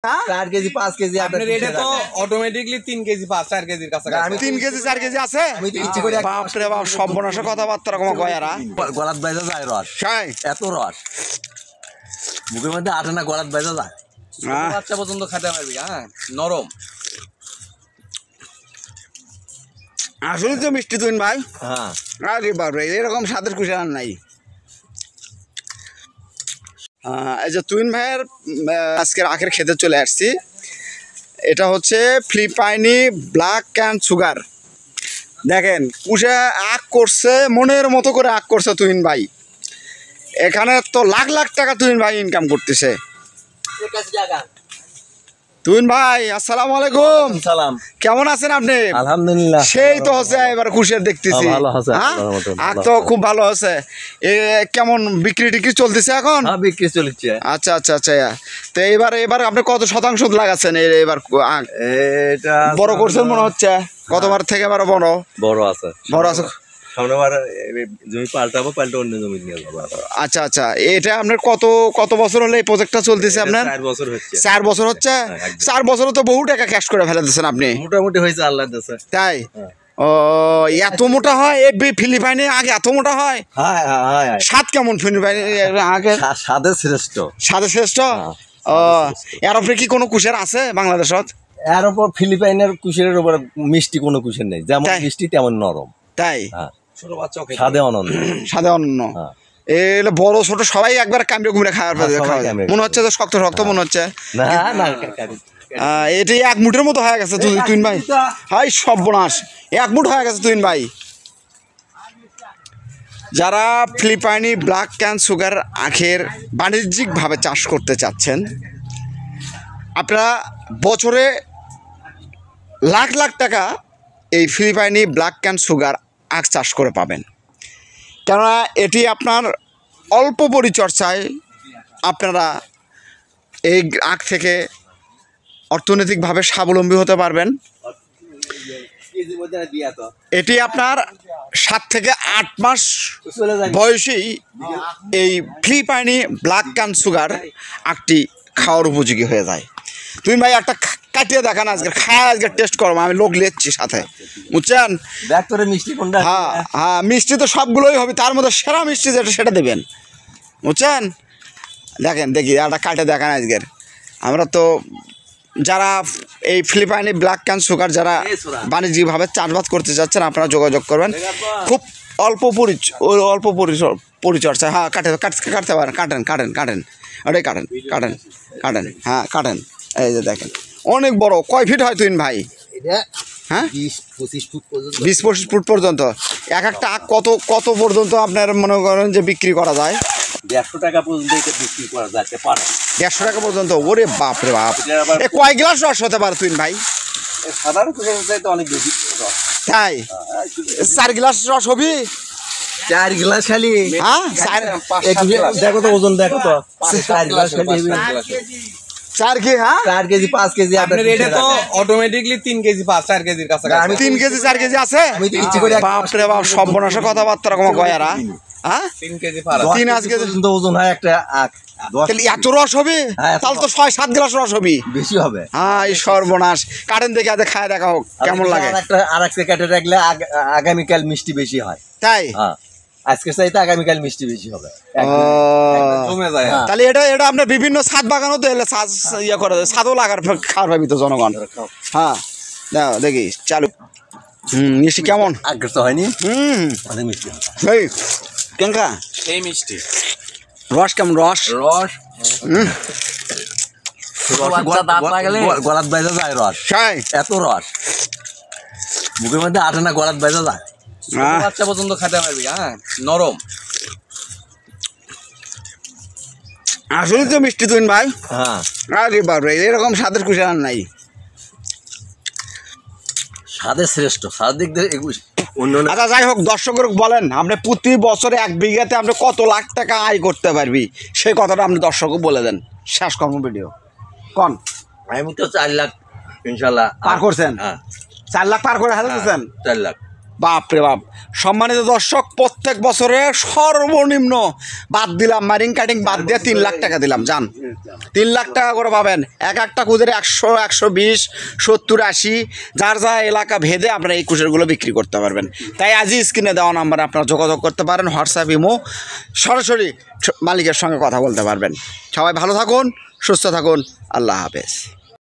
4 KG 5 KG আপনার এটা তো অটোমেটিকলি 3 কেজি 4 কেজির কাছে আমি 3 কেজি 4 কেজি আছে। আমি তো ইচ্ছে করে বাপ রে বাপ, সর্বনাশা কথাবার্তা কম কয়ারা গলাত বাইজা যায় রস, এত রস মুখের মধ্যে আটে না, গলাত বাইজা যায়। বাচ্চা পর্যন্ত খেতে পারবি। হ্যাঁ, নরম আসলে তো মিষ্টি তুইন ভাই। হ্যাঁ, আরে বাপরে, এরকম স্বাদের কুশি আর নাই। এই যে তুইন ভাইয়ের আজকের আখের খেতে চলে আসছি। এটা হচ্ছে ফিলিপাইনি ব্ল্যাক অ্যান্ড সুগার। দেখেন কুশে আখ করছে, মনের মতো করে আখ করছে তুইন ভাই। এখানে তো লাখ লাখ টাকা তুইন ভাই ইনকাম করতেছে। তুইন ভাই আসসালামু আলাইকুম। সালাম, কেমন আছেন আপনি? আলহামদুলিল্লাহ। সেই তো হচ্ছে এবার খুশির দেখতেছি। আখ তো খুব ভালো আছে। কেমন বিক্রি টিক্রি চলতেছে এখন? হ্যাঁ, বিক্রি চলছে। আচ্ছা আচ্ছা আচ্ছা। তো এবার আপনি কত শতাংশ লাগাচ্ছেন এবার আখ? এটা বড় করছেন মনে হচ্ছে, কতবার থেকে এবার বড় আছে। বড় আছে। সামনেবার জমি পাল্টাবো, পাল্টে অন্য জমি নিয়ে যাবো। আচ্ছা আচ্ছা। এটা আপনার কত বছর হলে এই প্রজেক্টটা চলতেছে আপনার? 4 বছর হচ্ছে। 4 বছর হচ্ছে। 4 বছরে তো বহু টাকা ক্যাশ করে ফেলে দিচ্ছেন আপনি। মোটামুটি হয়েছে আল্লাহ দেশে। তাই? ও, এত মোটা হয় এই ফিলিপাইনে আগে? এত মোটা হয়? হ্যাঁ হ্যাঁ হ্যাঁ। স্বাদ কেমন ফিলিপাইনে আগে? স্বাদে শ্রেষ্ঠ। স্বাদে শ্রেষ্ঠ। ও, এর উপরে কি কোনো কুশের আছে বাংলাদেশত? এর উপর ফিলিপাইনের কুশের উপর মিষ্টি কোনো কুশের নেই, যেমন মিষ্টি তেমন নরম। তাই? স্বাদে অনন্য। স্বাদে অনন্য। এগুলো বড় ছোট সবাই একবার কামড়ে ঘুমড়ে খাওয়ার মনে হচ্ছে তো শক্ত শক্ত মনে হচ্ছে। এটি 1 মুঠের মতো হয়ে গেছে তুইন ভাই। হাই সর্বনাশ, 1 মুঠ হয়ে গেছে তুইন ভাই। যারা ফিলিপাইনি ব্ল্যাক অ্যান্ড সুগার আখের বাণিজ্যিকভাবে চাষ করতে চাচ্ছেন, আপনারা বছরে লাখ লাখ টাকা এই ফিলিপাইনি ব্ল্যাক অ্যান্ড সুগার আখ চাষ করে পাবেন। কেননা এটি আপনার অল্প পরিচর্যায় আপনারা এই আখ থেকে অর্থনৈতিকভাবে স্বাবলম্বী হতে পারবেন। এটি আপনার 7 থেকে 8 মাস বয়সেই এই ফিলিপাইনি ব্ল্যাক অ্যান্ড সুগার আখটি খাওয়ার উপযোগী হয়ে যায়। তুমি ভাই একটা কাটিয়ে দেখান, আজকে খায়, আজকে টেস্ট করবো, আমি লোক লিখছি সাথে, বুঝছেন? হ্যাঁ হ্যাঁ, মিষ্টি তো সবগুলোই হবে, তার মধ্যে সেরা মিষ্টি যেটা সেটা দেবেন, বুঝছেন? দেখেন দেখি একটা কাটে দেখান আজকের। আমরা তো যারা এই ফিলিপাইনি ব্ল্যাক অ্যান্ড সুগার যারা বাণিজ্যিকভাবে চাষবাস করতে চাচ্ছেন, আপনারা যোগাযোগ করবেন। খুব অল্প পরিচর্যা। হ্যাঁ, কাটতে পারেন, কাটেন ওটাই কাটেন। হ্যাঁ কাটেন। এই যে দেখেন অনেক বড়। কয় ফিট হয় তুইন ভাই? হ্যাঁ, 20-25 ফুট পর্যন্ত। এক একটা আখ কত পর্যন্ত আপনার মনে করেন যে বিক্রি করা যায়? 150 টাকা পর্যন্ত বিক্রি করা যেতে পারে। 150 টাকা পর্যন্ত? ওরে বাপ রে বাপ। কয় গ্লাস রস হতে পারে তুইন ভাই? সাধারণ চাইতে অনেক বেশি। তাই? 4 গ্লাস রস হবি? 4 গ্লাস খালি? হ্যাঁ, দেখো তো ওজন, দেখো তো 4 গ্লাস খালি। 4 কি? হ্যাঁ, 4 কেজি 5 কেজি। আপনার এটা তো অটোমেটিকলি 3 কেজি 4 কেজির কাছে। আমি 3 কেজি 4 কেজি আছে। আমি তো ইচ্ছে করে বাপ রে বাপ, সর্বনাশা কথাবার্তা কম কয়ারা। হ্যাঁ, 3 কেজি 10 কেজি পর্যন্ত ওজন হয় একটা আখ। তাহলে এত রস হবে? তাহলে তো 6-7 গ্লাস রস হবে। বেশি হবে। হ্যাঁ, এই সর্বনাশ। কাটেন দেখে আজ খায় দেখা হোক কেমন লাগে। আর একটা কেটে রাখলে আগামীকাল মিষ্টি বেশি হয়। তাই? হ্যাঁ, আজকে চাইতে আগামীকাল মিষ্টি বেশি হবে। তাহলে এটা আপনার বিভিন্ন ছাদ বাগানও তো এলে ইয়ে করে ছাদও লাগার খাওয়ার পাবি তো জনগণ। হ্যাঁ, দাও দেখি চালু। মিষ্টি কেমন? আগে তো হয়নি। অনেক মিষ্টি এই কেঙ্কা সেই মিষ্টি। রস কেমন? রস গলাত বাইজা যায় রস। এত রস মুখের মধ্যে আটে না, গলাত বাইজা যায়। বাচ্চা পর্যন্ত খেতে পারবি। হ্যাঁ, নরম। আসলে তো মিষ্টি তুইন ভাই। হ্যাঁ, আরে বাপরে, এরকম স্বাদের কুশি আর নাই। স্বাদে শ্রেষ্ঠ, স্বাদ দিক দিয়ে অন্য। আচ্ছা যাই হোক, দর্শকের বলেন আপনি প্রতি বছরে 1 বিঘাতে আপনি কত লাখ টাকা আয় করতে পারবি, সেই কথাটা আপনি দর্শককে বলে দেন। শেষ কর্ম ভিডিও কন। আমি তো 4 লাখ ইনশাল্লাহ পার করছেন। হ্যাঁ, 4 লাখ পার করে হাজার দিচ্ছেন। 4 লাখ। বাপরে বাপ। সম্মানিত দর্শক, প্রত্যেক বছরে সর্বনিম্ন বাদ দিলাম, মারিং কাটিং বাদ দিয়ে 3 লাখ টাকা দিলাম। যান 3 লাখ টাকা করে পাবেন। একটা কুজের 100, 120, 70, 80 যার যা এলাকা ভেদে আপনারা এই কুচেরগুলো বিক্রি করতে পারবেন। তাই আজই স্ক্রিনে দেওয়া নাম্বারে আপনারা যোগাযোগ করতে পারেন, হোয়াটসঅ্যাপ, ইমো, সরাসরি মালিকের সঙ্গে কথা বলতে পারবেন। সবাই ভালো থাকুন, সুস্থ থাকুন, আল্লাহ হাফেজ।